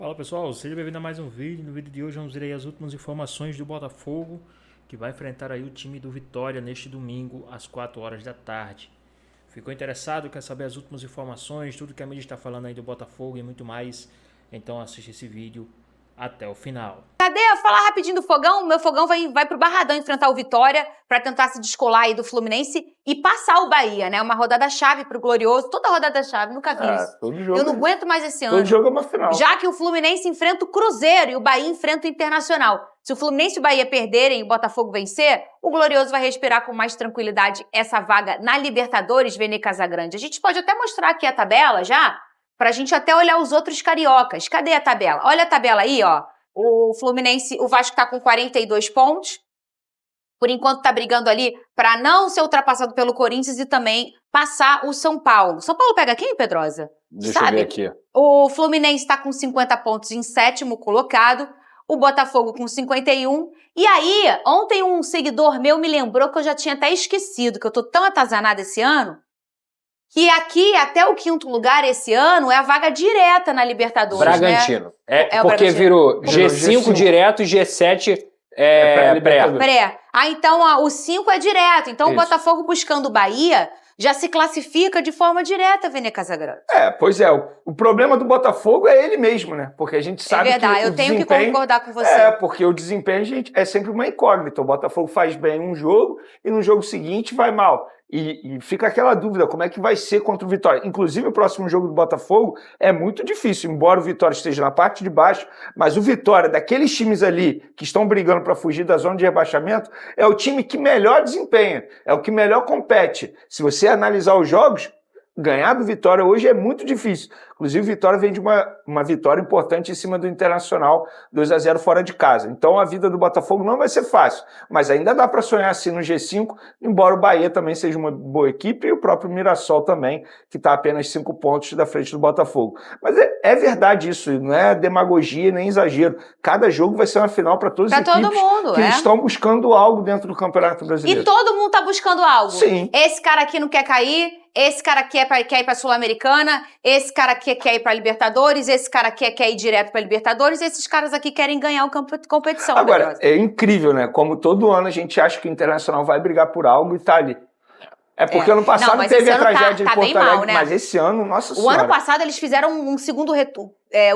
Fala pessoal, seja bem-vindo a mais um vídeo. No vídeo de hoje vamos ver aí as últimas informações do Botafogo, que vai enfrentar aí o time do Vitória neste domingo às 4 horas da tarde. Ficou interessado? Quer saber as últimas informações, tudo que a mídia está falando aí do Botafogo e muito mais? Então assiste esse vídeo até o final. Cadê? Falar rapidinho do Fogão. Meu Fogão vai pro Barradão enfrentar o Vitória para tentar se descolar aí do Fluminense e passar o Bahia, né? Uma rodada-chave pro Glorioso. Toda rodada-chave, nunca vi isso. Todo jogo, eu não aguento mais esse ano. Todo jogo é uma final. Já que o Fluminense enfrenta o Cruzeiro e o Bahia enfrenta o Internacional. Se o Fluminense e o Bahia perderem e o Botafogo vencer, o Glorioso vai respirar com mais tranquilidade essa vaga na Libertadores, Vene Casagrande. A gente pode até mostrar aqui a tabela já, pra gente até olhar os outros cariocas. Cadê a tabela? Olha a tabela aí, ó. O Fluminense, o Vasco tá com 42 pontos. Por enquanto tá brigando ali para não ser ultrapassado pelo Corinthians e também passar o São Paulo. São Paulo pega quem, Pedrosa? Deixa eu ver aqui. O Fluminense tá com 50 pontos em sétimo colocado. O Botafogo com 51. E aí, ontem um seguidor meu me lembrou que eu já tinha até esquecido, que eu tô tão atazanada esse ano, que aqui, até o quinto lugar esse ano, é a vaga direta na Libertadores, Bragantino. Né? É porque Bragantino. virou G5 direto e G7 pré. Ah, então o 5 é direto. Então Isso. o Botafogo buscando o Bahia já se classifica de forma direta, Vene Casagrande. Pois é. O problema do Botafogo é ele mesmo, né? Porque a gente sabe que eu tenho que concordar com você. Porque o desempenho, gente, é sempre uma incógnita. O Botafogo faz bem um jogo e no jogo seguinte vai mal. E fica aquela dúvida, como é que vai ser contra o Vitória? Inclusive, o próximo jogo do Botafogo é muito difícil, embora o Vitória esteja na parte de baixo, mas o Vitória, daqueles times ali que estão brigando para fugir da zona de rebaixamento, é o time que melhor desempenha, é o que melhor compete. Se você analisar os jogos, ganhar do Vitória hoje é muito difícil. Inclusive, o Vitória vem de uma vitória importante em cima do Internacional, 2-0 fora de casa. Então, a vida do Botafogo não vai ser fácil, mas ainda dá para sonhar assim no G5, embora o Bahia também seja uma boa equipe e o próprio Mirassol também, que está apenas 5 pontos da frente do Botafogo. Mas é verdade isso, não é demagogia nem exagero. Cada jogo vai ser uma final para todas as equipes que estão buscando algo dentro do Campeonato Brasileiro. E todo mundo está buscando algo. Sim. Esse cara aqui não quer cair, esse cara aqui quer ir para a Sul-Americana, esse cara aqui quer ir para a Libertadores, esse cara aqui quer ir direto para a Libertadores, esses caras aqui querem ganhar o campo de competição. Agora, é incrível, né? Como todo ano a gente acha que o Internacional vai brigar por algo e tá ali. É porque ano passado teve a tragédia de Porto Alegre, né? Mas esse ano, nossa senhora. O ano passado eles fizeram um segundo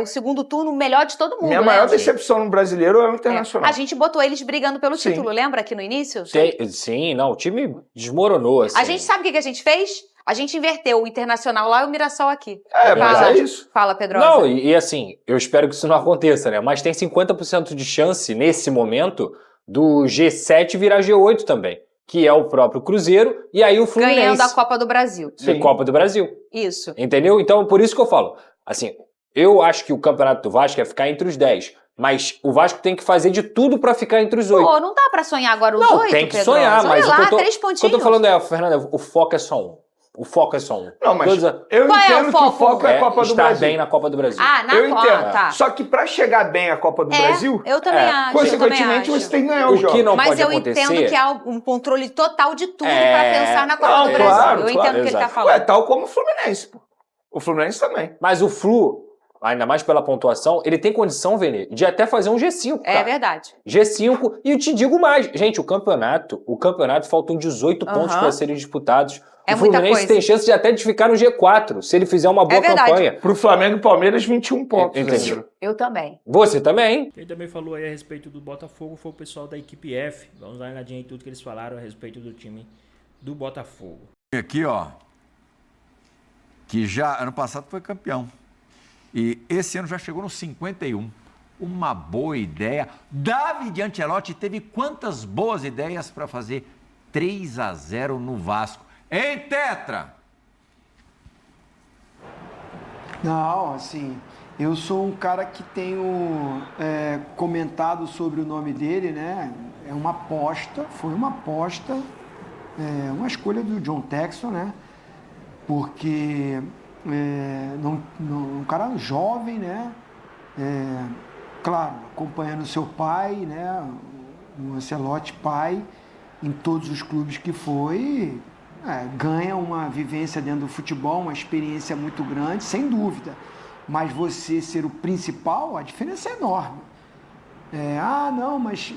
o segundo turno melhor de todo mundo. Minha maior decepção no brasileiro é o Internacional. A gente botou eles brigando pelo título, lembra aqui no início? Sim, não, o time desmoronou, assim. A gente sabe o que a gente fez? A gente inverteu o Internacional lá e o Mirassol aqui. Mas é isso. Fala, Pedrosa. Não, e assim, eu espero que isso não aconteça, né? Mas tem 50% de chance, nesse momento, do G7 virar G8 também, que é o próprio Cruzeiro e aí o Fluminense. Ganhando a Copa do Brasil. Sim. Copa do Brasil. Isso. Entendeu? Então, por isso que eu falo, assim, eu acho que o campeonato do Vasco é ficar entre os 10. Mas o Vasco tem que fazer de tudo pra ficar entre os 8. Pô, não dá pra sonhar agora os 8, Não, tem que Pedrosa. sonhar, mas olha lá, o que 3 pontinhos. o que eu tô falando Fernanda, o foco é só um. O foco é só um. Não, mas eu entendo que o foco é a Copa do Brasil. Estar bem na Copa do Brasil. Eu entendo. Tá. Só que pra chegar bem à Copa do Brasil, eu também acho. Consequentemente, você tem que ganhar o jogo. Que não mas pode eu acontecer... entendo que há um controle total de tudo pra pensar na Copa do Brasil. Claro, eu entendo o que ele tá falando. Tal como o Fluminense, pô. O Fluminense também. Mas o Flu, ainda mais pela pontuação, ele tem condição, Vene, de até fazer um G5, cara. É verdade. G5, e eu te digo mais. Gente, o campeonato faltam 18 pontos para serem disputados. O Fluminense tem chance de até de ficar no G4, se ele fizer uma boa campanha. Pro Flamengo e Palmeiras, 21 pontos. Entendeu? Eu também. Você também. Quem também falou aí a respeito do Botafogo foi o pessoal da equipe F. Vamos dar uma olhadinha em tudo que eles falaram a respeito do time do Botafogo. Aqui, ó, que já ano passado foi campeão. E esse ano já chegou no 51. Uma boa ideia. David Ancelotti teve quantas boas ideias para fazer 3-0 no Vasco? Hein, Tetra? Não, assim, eu sou um cara que tenho comentado sobre o nome dele, né? É uma aposta, foi uma aposta, uma escolha do John Textor, né? Porque um cara jovem, né? Claro, acompanhando seu pai, né? O Ancelotti pai, em todos os clubes que foi, ganha uma vivência dentro do futebol, uma experiência muito grande, sem dúvida. mas você ser o principal, a diferença é enorme. Não, mas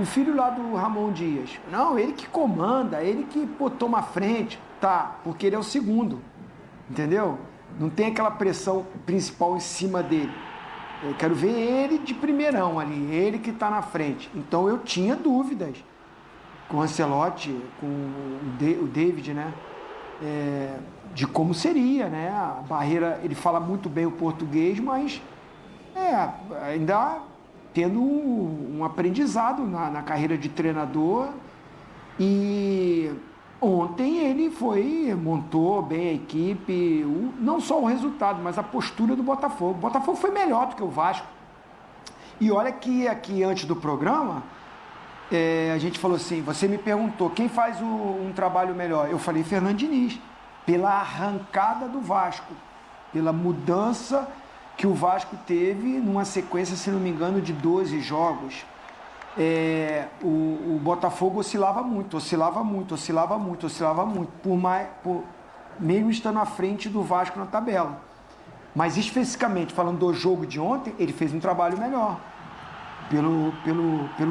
o filho lá do Ramon Dias, não, ele que comanda, ele que toma a frente, tá, porque ele é o segundo, entendeu? Não tem aquela pressão principal em cima dele. Eu quero ver ele de primeirão ali, ele que está na frente. Então eu tinha dúvidas com o Ancelotti, com o David, né? De como seria, né? A barreira, ele fala muito bem o português, mas ainda tendo um aprendizado na carreira de treinador. E ontem ele montou bem a equipe, não só o resultado, mas a postura do Botafogo. O Botafogo foi melhor do que o Vasco. E olha que aqui antes do programa, a gente falou assim, você me perguntou, quem faz um trabalho melhor? Eu falei Fernando Diniz, pela arrancada do Vasco, pela mudança que o Vasco teve numa sequência, se não me engano, de 12 jogos. O Botafogo oscilava muito, mesmo estando à frente do Vasco na tabela. Mas especificamente falando do jogo de ontem, ele fez um trabalho melhor. Pelo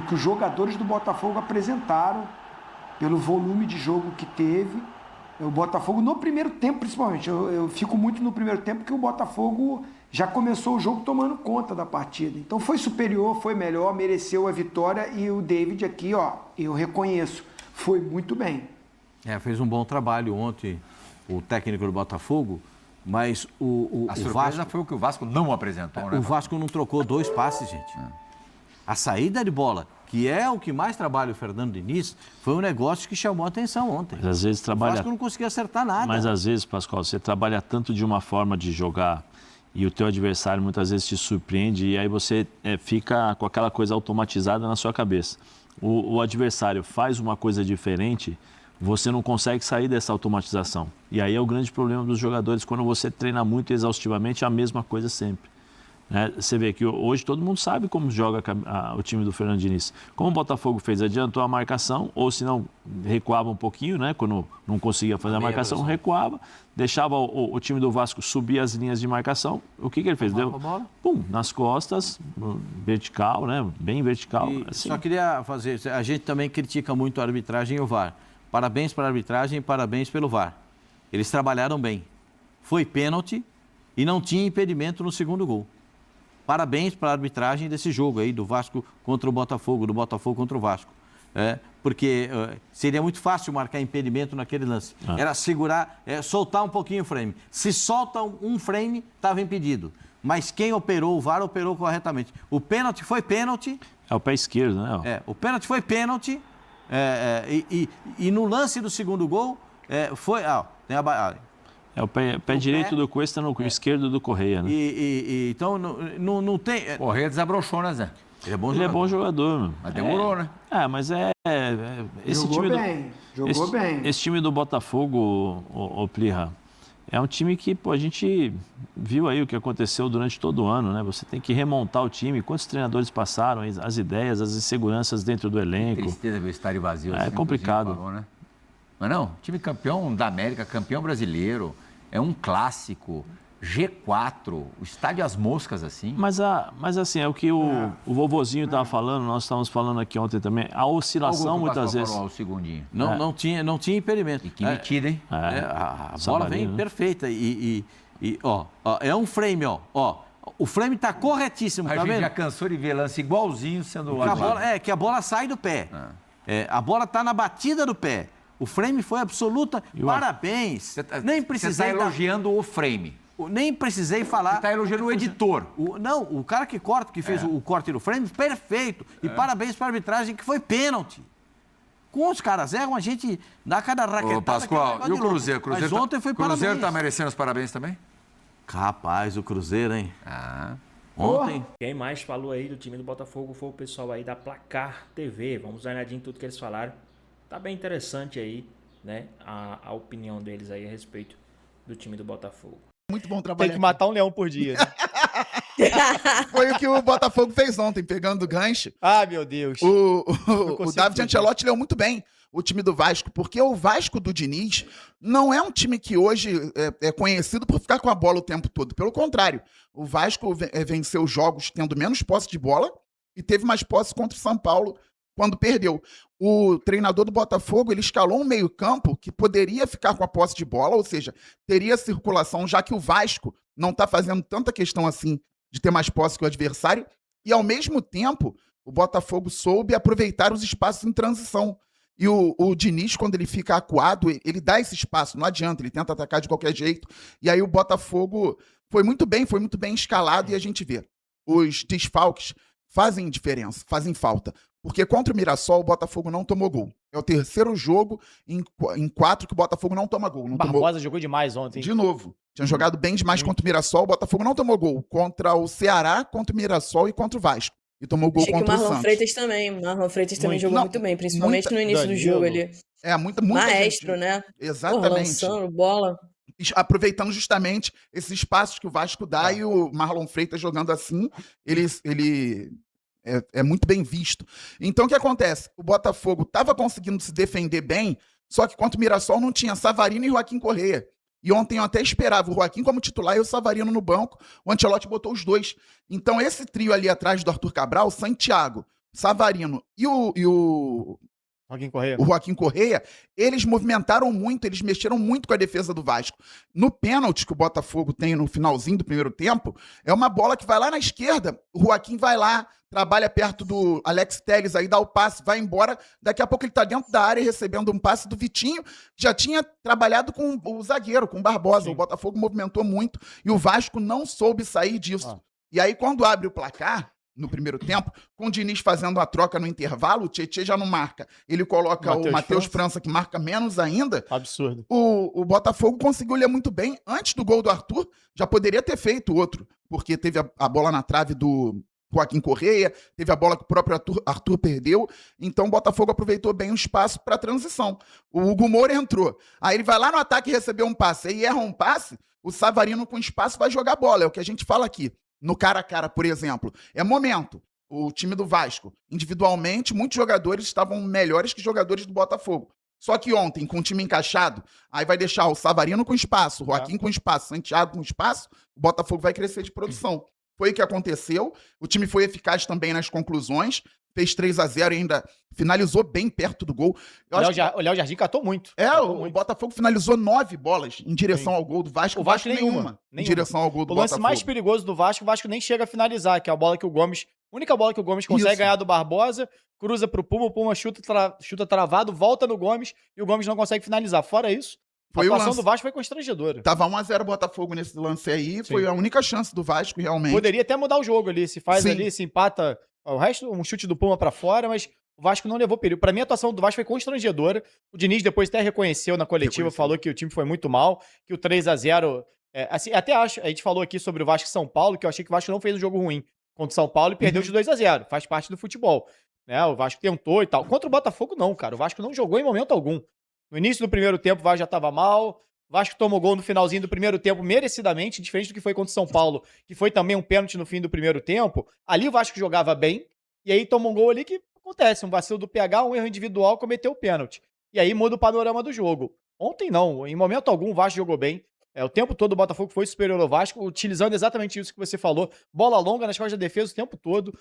que os jogadores do Botafogo apresentaram, pelo volume de jogo que teve. O Botafogo, no primeiro tempo, principalmente, eu fico muito no primeiro tempo, porque o Botafogo já começou o jogo tomando conta da partida. Então foi superior, foi melhor, mereceu a vitória, e o David aqui, eu reconheço, foi muito bem. Fez um bom trabalho ontem o técnico do Botafogo, mas a surpresa foi o que o Vasco não apresentou, né? O Vasco não trocou 2 passes, gente. A saída de bola, que é o que mais trabalha o Fernando Diniz, foi um negócio que chamou a atenção ontem. Mas às vezes trabalha... O Vasco não conseguia acertar nada. Mas às vezes, Pascoal, você trabalha tanto de uma forma de jogar e o teu adversário muitas vezes te surpreende e aí você fica com aquela coisa automatizada na sua cabeça. O adversário faz uma coisa diferente, você não consegue sair dessa automatização. E aí é o grande problema dos jogadores, quando você treina muito exaustivamente, é a mesma coisa sempre. Você vê que hoje todo mundo sabe como joga o time do Fernando Diniz. Como o Botafogo fez, adiantou a marcação, ou se não, recuava um pouquinho, né? Quando não conseguia fazer a marcação, recuava, deixava o time do Vasco subir as linhas de marcação. O que ele fez? Deu nas costas, vertical, né? Bem vertical. Assim. Só queria fazer, a gente também critica muito a arbitragem e o VAR. Parabéns para a arbitragem e parabéns pelo VAR. Eles trabalharam bem. Foi pênalti e não tinha impedimento no segundo gol. Parabéns para a arbitragem desse jogo aí, do Vasco contra o Botafogo, do Botafogo contra o Vasco. Porque seria muito fácil marcar impedimento naquele lance. Era segurar, soltar um pouquinho o frame. Se solta um frame, estava impedido. Mas quem operou o VAR operou corretamente. O pênalti foi pênalti. É o pé esquerdo, né? O pênalti foi pênalti. E no lance do segundo gol, foi... tem a... É o pé direito do Cuesta no esquerdo do Correia, né? Então, não tem... Correia desabrochou, né, Zé? Ele é bom Ele é bom jogador, mano. Mas demorou, né? Mas esse jogou time bem, jogou bem. Esse time do Botafogo, o Plirra, é um time que, a gente viu aí o que aconteceu durante todo o ano, né? Você tem que remontar o time. Quantos treinadores passaram, as ideias, as inseguranças dentro do elenco. Tristeza ver o estádio vazio. É complicado. Falou, né? Mas não, time campeão da América, campeão brasileiro, é um clássico, G4, o estádio As Moscas, assim. Mas assim, é o que o vovozinho estava falando, nós estávamos falando aqui ontem também, a oscilação muitas vezes... Falou, o segundinho. Não tinha impedimento. E que metida, hein? A bola vem perfeita é um frame, o frame está corretíssimo, A tá gente vendo? já cansou de ver lance igualzinho sendo lá. Que a bola sai do pé. A bola está na batida do pé. O frame foi absoluta. Parabéns. Nem precisei. Você está elogiando o frame. Nem precisei falar. Você está elogiando o editor. O cara que fez o corte do frame, perfeito. E parabéns para a arbitragem, que foi pênalti. Com os caras erram, a gente dá cada raquetada. Ô, Pascoal, e o Cruzeiro? Mas ontem foi parabéns. Cruzeiro está merecendo os parabéns também? Rapaz, o Cruzeiro, hein? Ontem. Quem mais falou aí do time do Botafogo foi o pessoal aí da Placar TV. Vamos dar uma olhadinha em tudo que eles falaram. Tá bem interessante aí, né, a opinião deles aí a respeito do time do Botafogo. Muito bom trabalho. Tem que matar um leão por dia. Né? Foi o que o Botafogo fez ontem, pegando o gancho. Ah, meu Deus. O David Ancelotti leu muito bem. o time do Vasco, porque o Vasco do Diniz não é um time que hoje é conhecido por ficar com a bola o tempo todo. Pelo contrário, o Vasco venceu jogos tendo menos posse de bola e teve mais posse contra o São Paulo quando perdeu. O treinador do Botafogo, ele escalou um meio-campo que poderia ficar com a posse de bola, ou seja, teria circulação, já que o Vasco não está fazendo tanta questão assim de ter mais posse que o adversário, e ao mesmo tempo, o Botafogo soube aproveitar os espaços em transição. E o Diniz, quando ele fica acuado, ele dá esse espaço, não adianta, ele tenta atacar de qualquer jeito, e aí o Botafogo foi muito bem escalado, e a gente vê, os desfalques fazem diferença, fazem falta. Porque contra o Mirassol, o Botafogo não tomou gol. É o terceiro jogo em 4 que o Botafogo não toma gol. O Barbosa jogou demais ontem. De novo. Tinha jogado bem demais contra o Mirassol, o Botafogo não tomou gol. Contra o Ceará, contra o Mirassol e contra o Vasco. E tomou gol Achei contra o que o Santos. Marlon Freitas também jogou muito bem, principalmente no início do jogo ali. Muita Maestro, gente, né? Exatamente. Lançando bola. Aproveitando justamente esses espaços que o Vasco dá e o Marlon Freitas jogando assim, ele é muito bem visto. Então, o que acontece? O Botafogo estava conseguindo se defender bem, só que contra o Mirassol não tinha Savarino e Joaquim Correia. E ontem eu até esperava o Joaquim como titular e o Savarino no banco. O Ancelotti botou os dois. Então, esse trio ali atrás do Arthur Cabral, Santiago, Savarino e o Joaquim Correia, eles movimentaram muito, eles mexeram muito com a defesa do Vasco. No pênalti que o Botafogo tem no finalzinho do primeiro tempo, é uma bola que vai lá na esquerda, o Joaquim vai lá, trabalha perto do Alex Telles, aí dá o passe, vai embora, daqui a pouco ele tá dentro da área recebendo um passe do Vitinho, que já tinha trabalhado com o zagueiro, com o Barbosa. Sim. O Botafogo movimentou muito e o Vasco não soube sair disso. E aí quando abre o placar, no primeiro tempo, com o Diniz fazendo a troca no intervalo, o Tietê já não marca. Ele coloca o Matheus França, que marca menos ainda. Absurdo. O Botafogo conseguiu ler muito bem. Antes do gol do Arthur, já poderia ter feito outro, porque teve a bola na trave do Joaquim Correia, teve a bola que o próprio Arthur perdeu. Então o Botafogo aproveitou bem o espaço para a transição. O Hugo Moura entrou. Aí ele vai lá no ataque e recebeu um passe. Aí erra um passe, o Savarino com espaço vai jogar bola. É o que a gente fala aqui. No cara a cara, por exemplo, é momento. O time do Vasco, individualmente, muitos jogadores estavam melhores que jogadores do Botafogo. Só que ontem, com o time encaixado, aí vai deixar o Savarino com espaço, o Joaquim com espaço, Santiago com espaço, o Botafogo vai crescer de produção. Foi o que aconteceu. O time foi eficaz também nas conclusões. Fez 3-0 e ainda finalizou bem perto do gol. O Léo Jardim catou muito. O Botafogo finalizou 9 bolas em direção ao gol do Vasco. O Vasco nenhuma em direção ao gol do Botafogo. O lance Botafogo. mais perigoso do Vasco, o Vasco nem chega a finalizar, que é a bola que o Gomes... A única bola que o Gomes consegue ganhar do Barbosa, cruza pro Puma, o Puma chuta travado, volta no Gomes e o Gomes não consegue finalizar. Fora isso, a atuação do Vasco foi constrangedoora. Tava 1-0 Botafogo nesse lance aí. Sim. Foi a única chance do Vasco, realmente. Poderia até mudar o jogo ali. Se faz ali, se empata... O resto, um chute do Puma pra fora, mas o Vasco não levou perigo. Pra mim, a atuação do Vasco foi constrangedora. O Diniz depois até reconheceu na coletiva, falou que o time foi muito mal, que o 3-0... assim, até acho, a gente falou aqui sobre o Vasco e São Paulo, que eu achei que o Vasco não fez um jogo ruim contra o São Paulo e perdeu de 2-0. Faz parte do futebol. Né? O Vasco tentou e tal. Contra o Botafogo, não, cara. O Vasco não jogou em momento algum. No início do primeiro tempo, o Vasco já tava mal. O Vasco tomou gol no finalzinho do primeiro tempo, merecidamente, diferente do que foi contra o São Paulo, que foi também um pênalti no fim do primeiro tempo. Ali o Vasco jogava bem, e aí toma um gol ali que acontece, um vacilo do PH, um erro individual, cometeu o pênalti. E aí muda o panorama do jogo. Ontem não, em momento algum o Vasco jogou bem. O tempo todo o Botafogo foi superior ao Vasco, utilizando exatamente isso que você falou. Bola longa nas costas da defesa o tempo todo.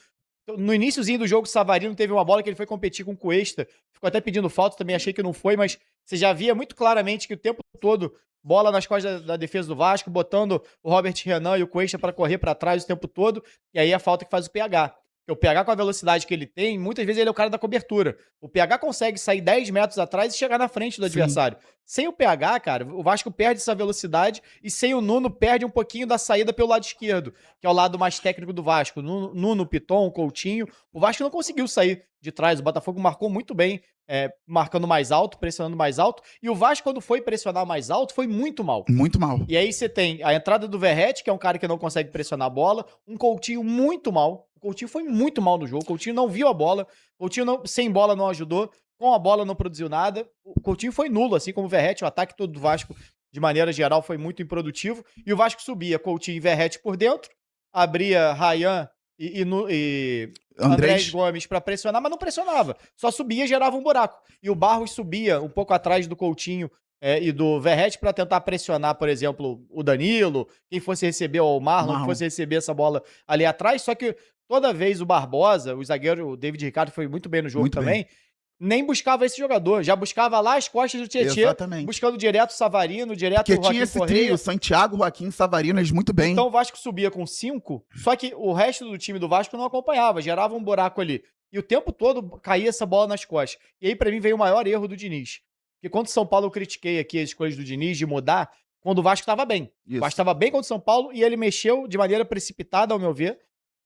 No iniciozinho do jogo, o Savarino teve uma bola que ele foi competir com o Cuesta. Ficou até pedindo falta, também achei que não foi, mas você já via muito claramente que o tempo todo, bola nas costas da defesa do Vasco, botando o Robert Renan e o Cuesta para correr para trás o tempo todo. E aí a falta que faz o PH. Porque o PH, com a velocidade que ele tem, muitas vezes ele é o cara da cobertura. O PH consegue sair 10 metros atrás e chegar na frente do adversário. Sem o PH, cara, o Vasco perde essa velocidade e sem o Nuno perde um pouquinho da saída pelo lado esquerdo, que é o lado mais técnico do Vasco. Nuno, Piton, Coutinho. O Vasco não conseguiu sair de trás. O Botafogo marcou muito bem, marcando mais alto, pressionando mais alto. E o Vasco, quando foi pressionar mais alto, foi muito mal. Muito mal. E aí você tem a entrada do Verratti, que é um cara que não consegue pressionar a bola, um Coutinho muito mal. O Coutinho foi muito mal no jogo. O Coutinho não viu a bola. O Coutinho sem bola não ajudou. Com a bola não produziu nada. O Coutinho foi nulo, assim como o Verratti. O ataque todo do Vasco, de maneira geral, foi muito improdutivo. E o Vasco subia Coutinho e Verratti por dentro. Abria Ryan e Andrés Gomes para pressionar, mas não pressionava. Só subia e gerava um buraco. E o Barros subia um pouco atrás do Coutinho e do Verratti para tentar pressionar, por exemplo, o Danilo, quem fosse receber, ou o Marlon, que fosse receber essa bola ali atrás. Só que toda vez o Barbosa, o zagueiro, o David Ricardo foi muito bem no jogo também, nem buscava esse jogador, já buscava lá as costas do Tietê, buscando direto o Savarino, direto o Joaquim tinha esse trio, Santiago, Joaquim, Savarino, eles muito bem. Então o Vasco subia com 5, só que o resto do time do Vasco não acompanhava, gerava um buraco ali. E o tempo todo caía essa bola nas costas. E aí, pra mim, veio o maior erro do Diniz. Porque quando o São Paulo eu critiquei aqui as escolhas do Diniz de mudar, quando o Vasco estava bem. Isso. O Vasco estava bem contra o São Paulo e ele mexeu de maneira precipitada, ao meu ver,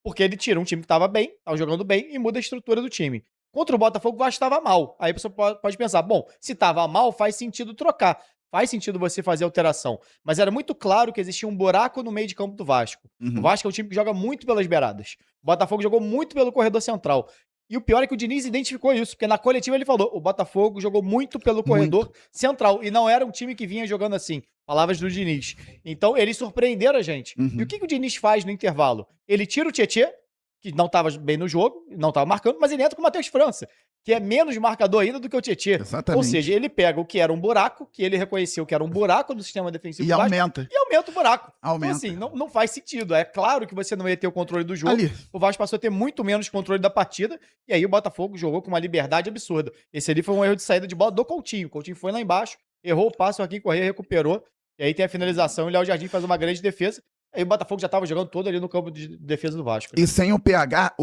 porque ele tira um time que estava bem, estava jogando bem, e muda a estrutura do time. Contra o Botafogo, o Vasco estava mal. Aí a pessoa pode pensar, bom, se estava mal, faz sentido trocar. Faz sentido você fazer alteração. Mas era muito claro que existia um buraco no meio de campo do Vasco. O Vasco é um time que joga muito pelas beiradas. O Botafogo jogou muito pelo corredor central. E o pior é que o Diniz identificou isso, porque na coletiva ele falou, o Botafogo jogou muito pelo corredor central, e não era um time que vinha jogando assim. Palavras do Diniz. Então, eles surpreenderam a gente. E o que o Diniz faz no intervalo? Ele tira o Tietê, que não estava bem no jogo, não estava marcando, mas ele entra com o Matheus França, que é menos marcador ainda do que o Tietê. Exatamente. Ou seja, ele pega o que era um buraco, que ele reconheceu que era um buraco do sistema defensivo E do Vasco, aumenta. e aumenta o buraco. Aumenta. Então, assim, não faz sentido. É claro que você não ia ter o controle do jogo. Ali. O Vasco passou a ter muito menos controle da partida, e aí o Botafogo jogou com uma liberdade absurda. Esse ali foi um erro de saída de bola do Coutinho. O Coutinho foi lá embaixo, errou o passe, o Joaquim Corrêa recuperou, e aí tem a finalização, e o Léo Jardim faz uma grande defesa. Aí o Botafogo já estava jogando todo ali no campo de defesa do Vasco. E sem o PH,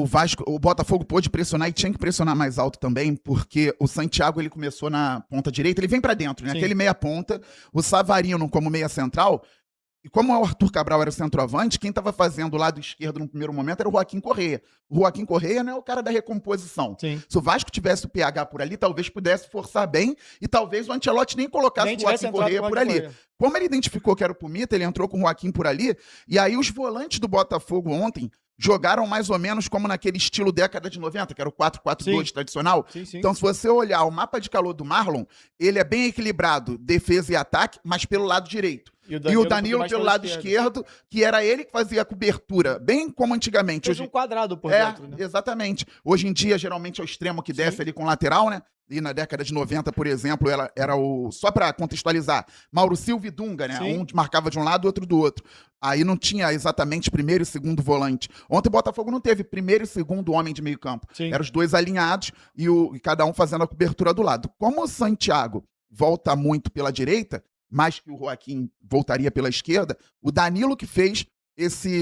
o Botafogo pôde pressionar e tinha que pressionar mais alto também, porque o Santiago ele começou na ponta direita, ele vem pra dentro, né? Sim. Aquele meia ponta, o Savarino como meia central, e como o Arthur Cabral era o centroavante, quem estava fazendo o lado esquerdo no primeiro momento era o Joaquim Correia. O Joaquim Correia não é o cara da recomposição. Sim. Se o Vasco tivesse o PH por ali, talvez pudesse forçar bem e talvez o Ancelotti nem colocasse Nem o tivesse Joaquim entrado Correia com o por Joaquim ali. Correia. Como ele identificou que era o Pumita, ele entrou com o Joaquim por ali, e aí os volantes do Botafogo ontem jogaram mais ou menos como naquele estilo década de 90, que era o 4-4-2 tradicional. Sim, sim. Então, se você olhar o mapa de calor do Marlon, ele é bem equilibrado, defesa e ataque, mas pelo lado direito. E o Danilo pelo lado esquerdo, que era ele que fazia a cobertura, bem como antigamente. Fez um quadrado por dentro, né? Exatamente. Hoje em dia, geralmente, é o extremo que desce ali com o lateral, né? E na década de 90, por exemplo, era o... Só para contextualizar, Mauro Silva e Dunga, né? Sim. Um marcava de um lado, outro do outro. Aí não tinha exatamente primeiro e segundo volante. Ontem o Botafogo não teve primeiro e segundo homem de meio campo. Sim. Eram os dois alinhados e cada um fazendo a cobertura do lado. Como o Santiago volta muito pela direita, mais que o Joaquim voltaria pela esquerda, o Danilo que fez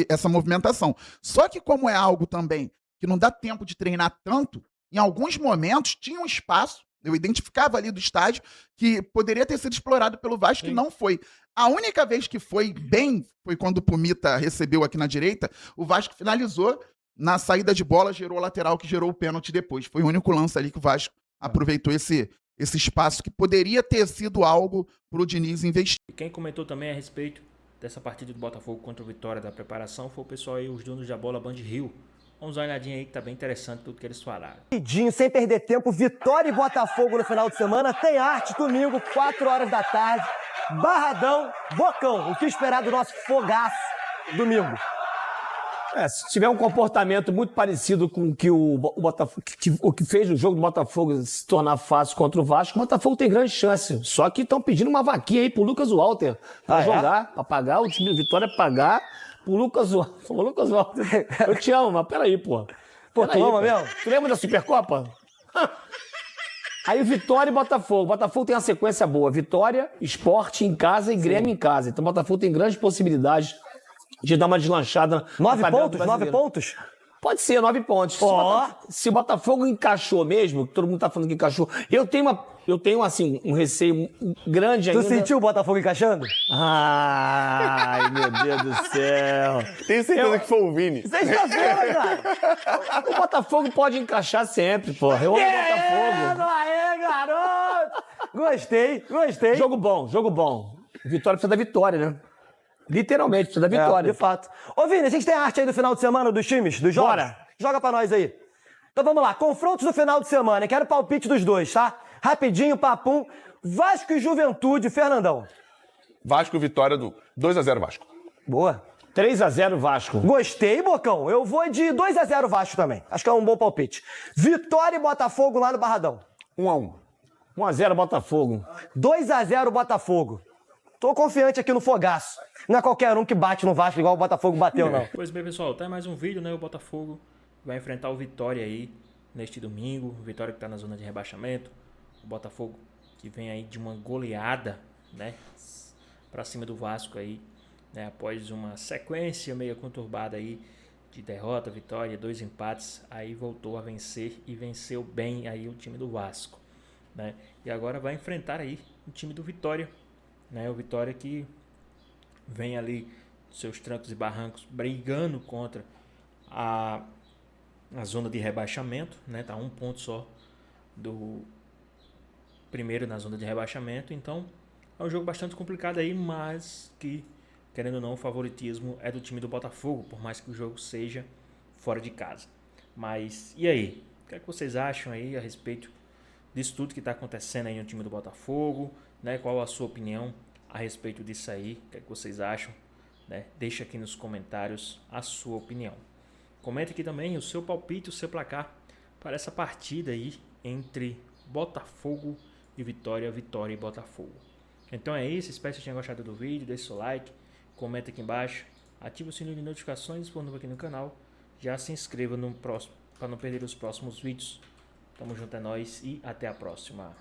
essa movimentação. Só que como é algo também que não dá tempo de treinar tanto, em alguns momentos tinha um espaço, eu identificava ali do estádio, que poderia ter sido explorado pelo Vasco, Sim. e não foi. A única vez que foi bem foi quando o Pumita recebeu aqui na direita, o Vasco finalizou, na saída de bola gerou a lateral que gerou o pênalti depois. Foi o único lance ali que o Vasco aproveitou esse espaço que poderia ter sido algo para o Diniz investir. E quem comentou também a respeito dessa partida do Botafogo contra o Vitória da preparação foi o pessoal aí, os donos da bola Band Rio. Vamos dar uma olhadinha aí que tá bem interessante tudo que eles falaram. Rapidinho, sem perder tempo, Vitória e Botafogo no final de semana. Tem arte, domingo, 4 horas da tarde. Barradão, Bocão. O que esperar do nosso fogaço domingo? Se tiver um comportamento muito parecido com o que o Botafogo, o que fez o jogo do Botafogo se tornar fácil contra o Vasco, o Botafogo tem grande chance. Só que estão pedindo uma vaquinha aí pro Lucas Walter pra jogar, pra pagar, o time do Vitória pagar pro Lucas Walter. Ô, Lucas Walter, eu te amo, mas peraí, pô. Pô, tu ama mesmo? Tu lembra da Supercopa? Aí Vitória e Botafogo. Botafogo tem uma sequência boa. Vitória, Sport em casa e Grêmio em casa. Então o Botafogo tem grandes possibilidades de dar uma deslanchada. 9 pontos? 9 pontos? Pode ser, 9 pontos. Se o Botafogo encaixou mesmo, que todo mundo tá falando que encaixou, eu tenho assim, um receio grande ainda. Tu sentiu o Botafogo encaixando? Ai, meu Deus do céu. Tenho certeza que foi o Vini. Sexta-feira, cara. O Botafogo pode encaixar sempre, porra. Eu amo o Botafogo. Aê, garoto! Gostei. Jogo bom. Vitória precisa da vitória, né? Literalmente, precisa da vitória. De fato. Ô, Vini, a gente tem arte aí do final de semana dos times, dos jogos? Bora. Joga pra nós aí. Então vamos lá, confrontos do final de semana. Quero palpite dos dois, tá? Rapidinho, papum. Vasco e Juventude, Fernandão. Vasco, vitória do 2-0 Vasco. Boa. 3-0 Vasco. Gostei, Bocão. Eu vou de 2-0 Vasco também. Acho que é um bom palpite. Vitória e Botafogo lá no Barradão. 1-1. 1-0 Botafogo. 2-0 Botafogo. Tô confiante aqui no Fogaço. Não é qualquer um que bate no Vasco igual o Botafogo bateu, não. Pois bem, pessoal, tá mais um vídeo, né? O Botafogo vai enfrentar o Vitória aí neste domingo. O Vitória que tá na zona de rebaixamento. O Botafogo que vem aí de uma goleada, né? Pra cima do Vasco aí, né? Após uma sequência meio conturbada aí de derrota, vitória, 2 empates, aí voltou a vencer e venceu bem aí o time do Vasco, né? E agora vai enfrentar aí o time do Vitória, né? O Vitória que vem ali seus trancos e barrancos brigando contra a zona de rebaixamento, né? Tá 1 ponto só do primeiro na zona de rebaixamento, então é um jogo bastante complicado aí, mas que, querendo ou não, o favoritismo é do time do Botafogo, por mais que o jogo seja fora de casa. Mas e aí? O que é que vocês acham aí a respeito disso tudo que está acontecendo aí no time do Botafogo, né? Qual a sua opinião a respeito disso aí? O que é que vocês acham, né? Deixa aqui nos comentários a sua opinião. Comente aqui também o seu palpite, o seu placar para essa partida aí entre Botafogo e Vitória, Vitória e Botafogo. Então é isso, espero que vocês tenham gostado do vídeo, deixe seu like, comenta aqui embaixo, ative o sininho de notificações se for novo aqui no canal, já se inscreva no próximo para não perder os próximos vídeos. Tamo junto, é nóis e até a próxima.